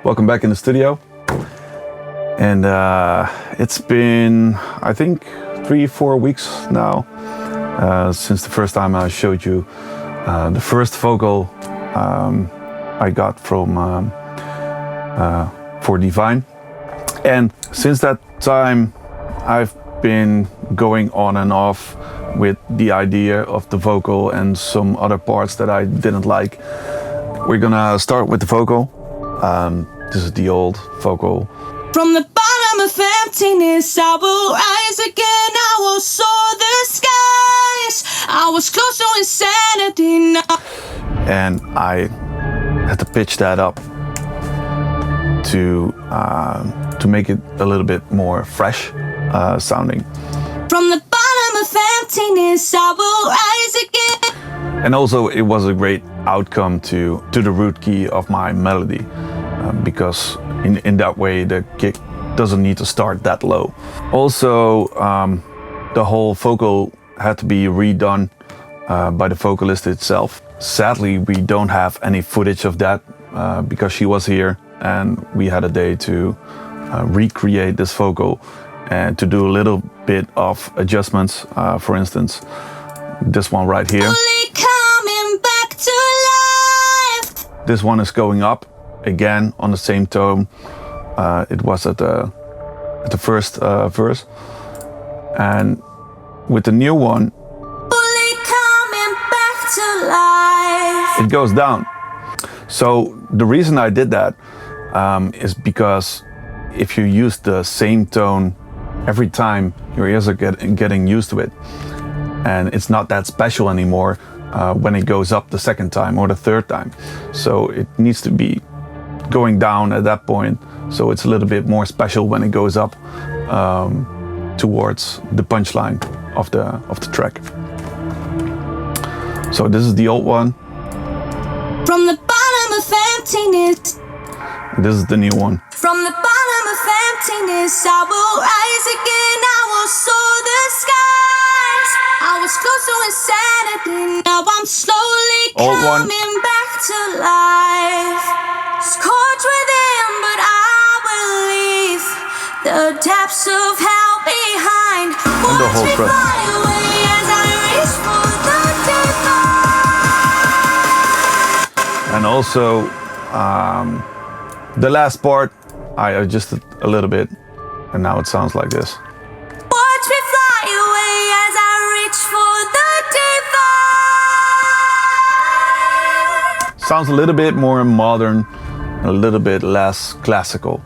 Welcome back in the studio. And it's been, I think, 3-4 weeks now since the first time I showed you the first vocal I got from for Divine. And since that time, I've been going on and off with the idea of the vocal and some other parts that I didn't like. We're gonna start with the vocal. This is the old vocal. From the bottom of emptiness, I will rise again. I will soar the skies. I was close to insanity now. And I had to pitch that up to make it a little bit more fresh sounding. From the bottom of emptiness, I will rise again. And also it was a great outcome to the root key of my melody, because in that way the kick doesn't need to start that low. Also, the whole vocal had to be redone by the vocalist itself. Sadly, we don't have any footage of that because she was here and we had a day to recreate this vocal and to do a little bit of adjustments. For instance, this one right here. Coming back to life. This one is going up again on the same tone. It was at the first verse, and with the new one, Coming back to life. it goes down. So the reason I did that is because if you use the same tone every time, your ears are getting used to it, and it's not that special anymore when it goes up the second time or the third time. So it needs to be going down at that point, so it's a little bit more special when it goes up towards the punchline of the track. So this is the old one. From the bottom of emptiness. This is the new one. From the bottom of emptiness, I will rise again. I will soar the skies. I was close to insanity. Now I'm slowly Old one. coming back to life. Scorched within, but I will leave the depths of hell behind. And the whole Watch me track. fly away as I reach for the divine. And also the last part I adjusted a little bit, and now it sounds like this. Watch me fly away as I reach for the divine. Sounds a little bit more modern, a little bit less classical.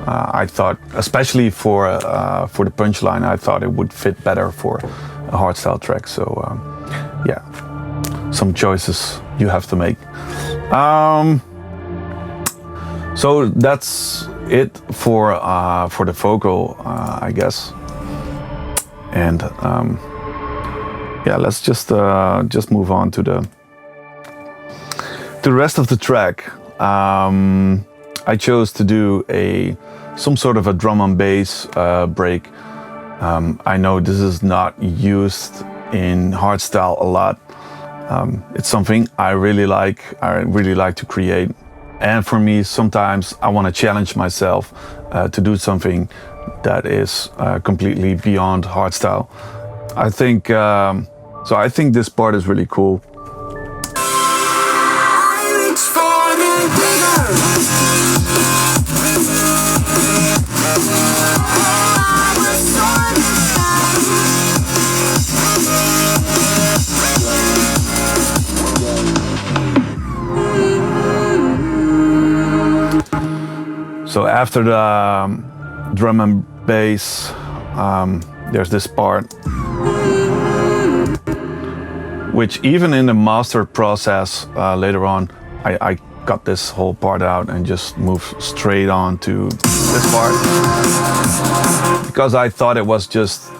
I thought, especially for the punchline, I thought it would fit better for a hardstyle track. So yeah, some choices you have to make. So that's it for the vocal, I guess. And yeah, let's just move on to the rest of the track. I chose to do some sort of a drum and bass break. I know this is not used in hardstyle a lot. It's something I really like to create. And for me, sometimes I want to challenge myself to do something that is completely beyond hardstyle. I think so. I think this part is really cool. So after the drum and bass, there's this part, which even in the master process later on, I cut this whole part out and just moved straight on to this part, because I thought it was just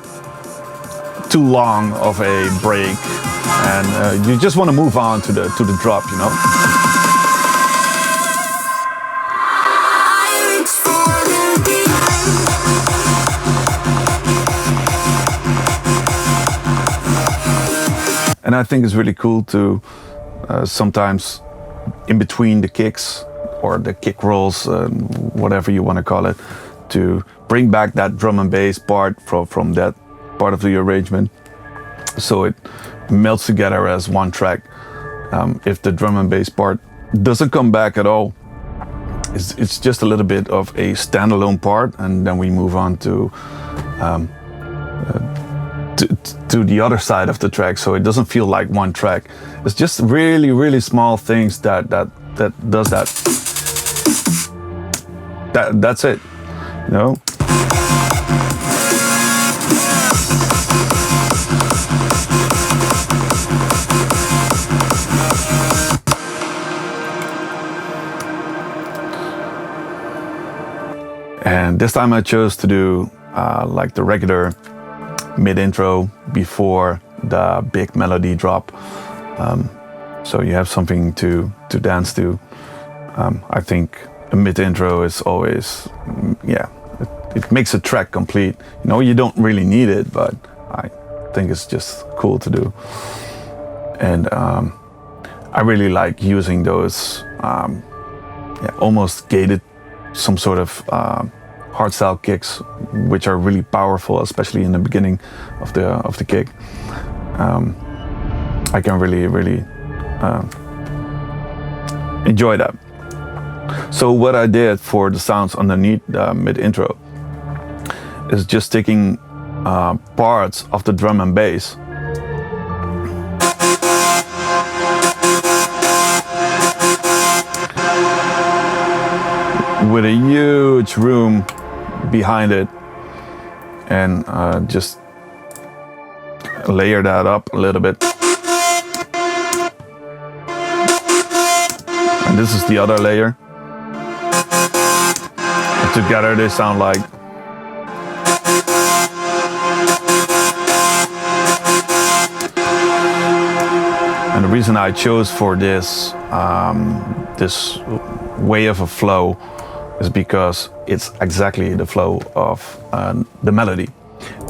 too long of a break, and you just want to move on to the drop, you know. And I think it's really cool to sometimes in between the kicks or the kick rolls, whatever you want to call it, to bring back that drum and bass part from that part of the arrangement, so it melts together as one track. If the drum and bass part doesn't come back at all, it's just a little bit of a standalone part, and then we move on to the other side of the track, so it doesn't feel like one track. It's just really, really small things that does that. That's it, you know. And this time I chose to do like the regular mid-intro before the big melody drop. So you have something to dance to. I think a mid-intro is always, it makes a track complete. You know, you don't really need it, but I think it's just cool to do. And I really like using those almost gated, some sort of hardstyle kicks, which are really powerful, especially in the beginning of the kick. I can really enjoy that. So what I did for the sounds underneath the mid-intro is just taking parts of the drum and bass with a huge room behind it, and just layer that up a little bit. And this is the other layer. And together they sound like. And the reason I chose for this this way of a flow is because it's exactly the flow of the melody,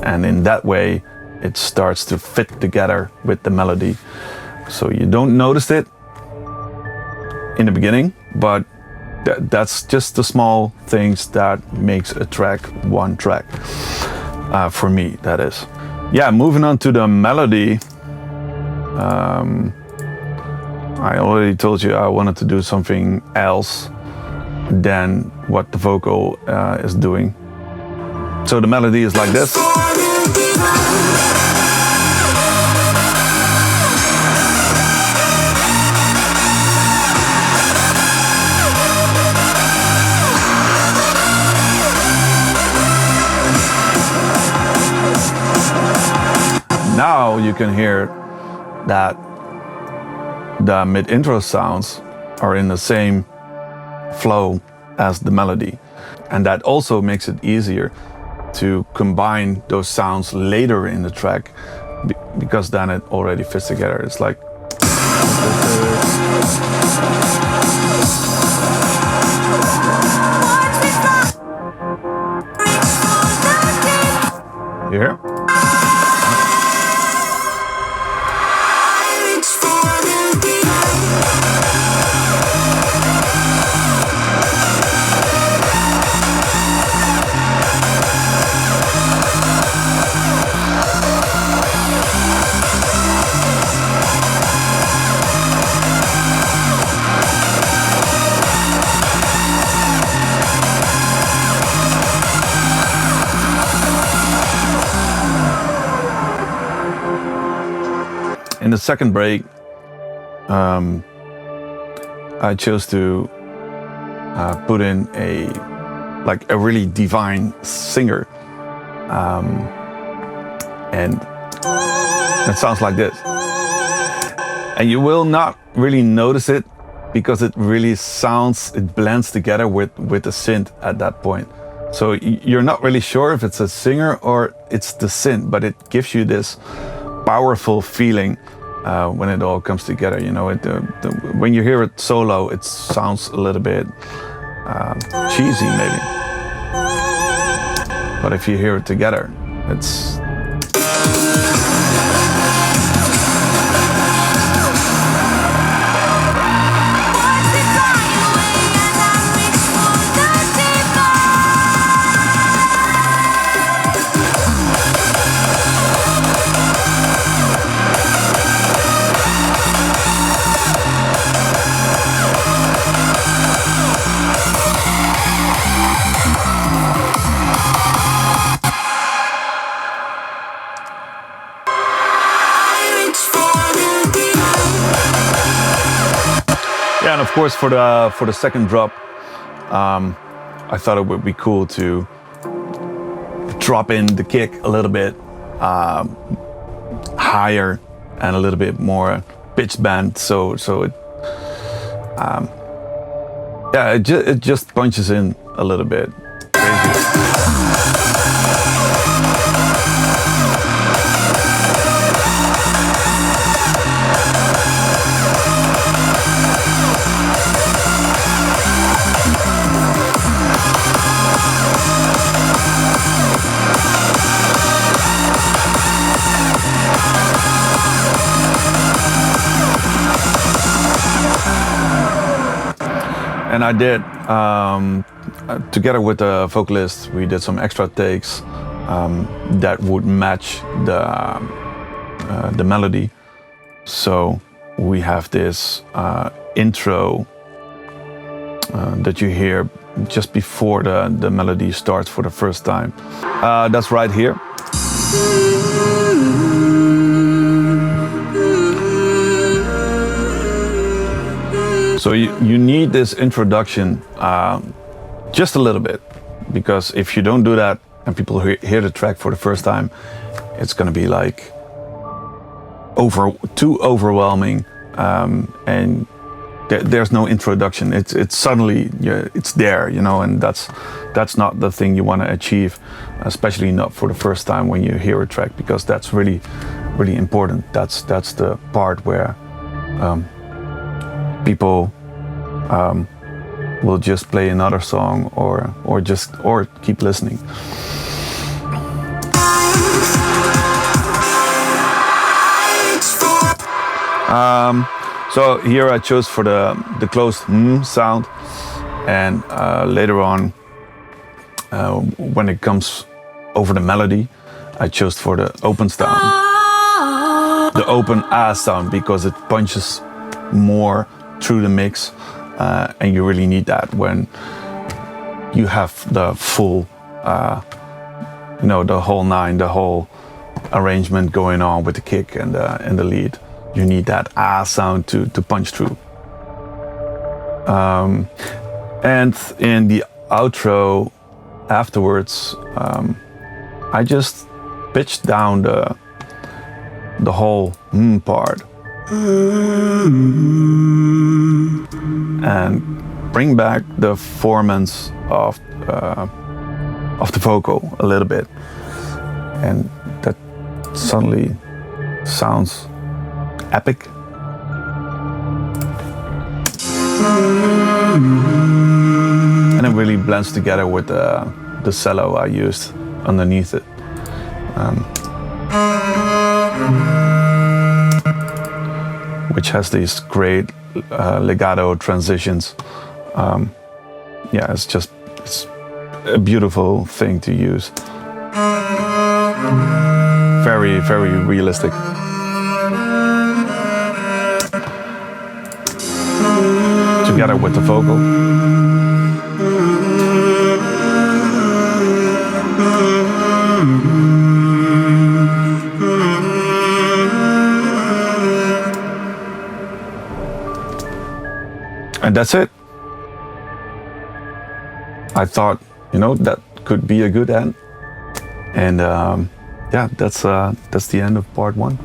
and in that way it starts to fit together with the melody. So you don't notice it in the beginning, but that's just the small things that makes a track one track, for me, that is. Yeah, moving on to the melody. I already told you I wanted to do something else than what the vocal is doing. So the melody is like this. Now you can hear that the mid-intro sounds are in the same flow as the melody, and that also makes it easier to combine those sounds later in the track, because then it already fits together. It's like here. In the second break, I chose to put in a really divine singer, and it sounds like this. And you will not really notice it because it really it blends together with the synth at that point. So you're not really sure if it's a singer or it's the synth, but it gives you this powerful feeling when it all comes together. You know, when you hear it solo, it sounds a little bit cheesy maybe, but if you hear it together, it's course, for the second drop, I thought it would be cool to drop in the kick a little bit higher and a little bit more pitch bend, so it it just punches in a little bit. Crazy. And I did, together with the vocalist, we did some extra takes that would match the melody. So we have this intro that you hear just before the melody starts for the first time. That's right here. So you need this introduction just a little bit, because if you don't do that and people hear the track for the first time, it's going to be like too overwhelming, and there's no introduction. It's suddenly it's there, and that's not the thing you want to achieve, especially not for the first time when you hear a track, because that's really important. That's the part where people will just play another song or keep listening. So here I chose for the closed sound, and later on when it comes over the melody, I chose for the open sound, the open sound, because it punches more through the mix, and you really need that when you have the full, the whole nine, the whole arrangement going on with the kick and the lead. You need that sound to punch through. And in the outro afterwards, I just pitched down the whole part. And bring back the performance of the vocal a little bit, and that suddenly sounds epic. And it really blends together with the cello I used underneath it. Which has these great legato transitions. It's a beautiful thing to use. Very, very realistic. Together with the vocal. And that's it. I thought, that could be a good end. And that's the end of part 1.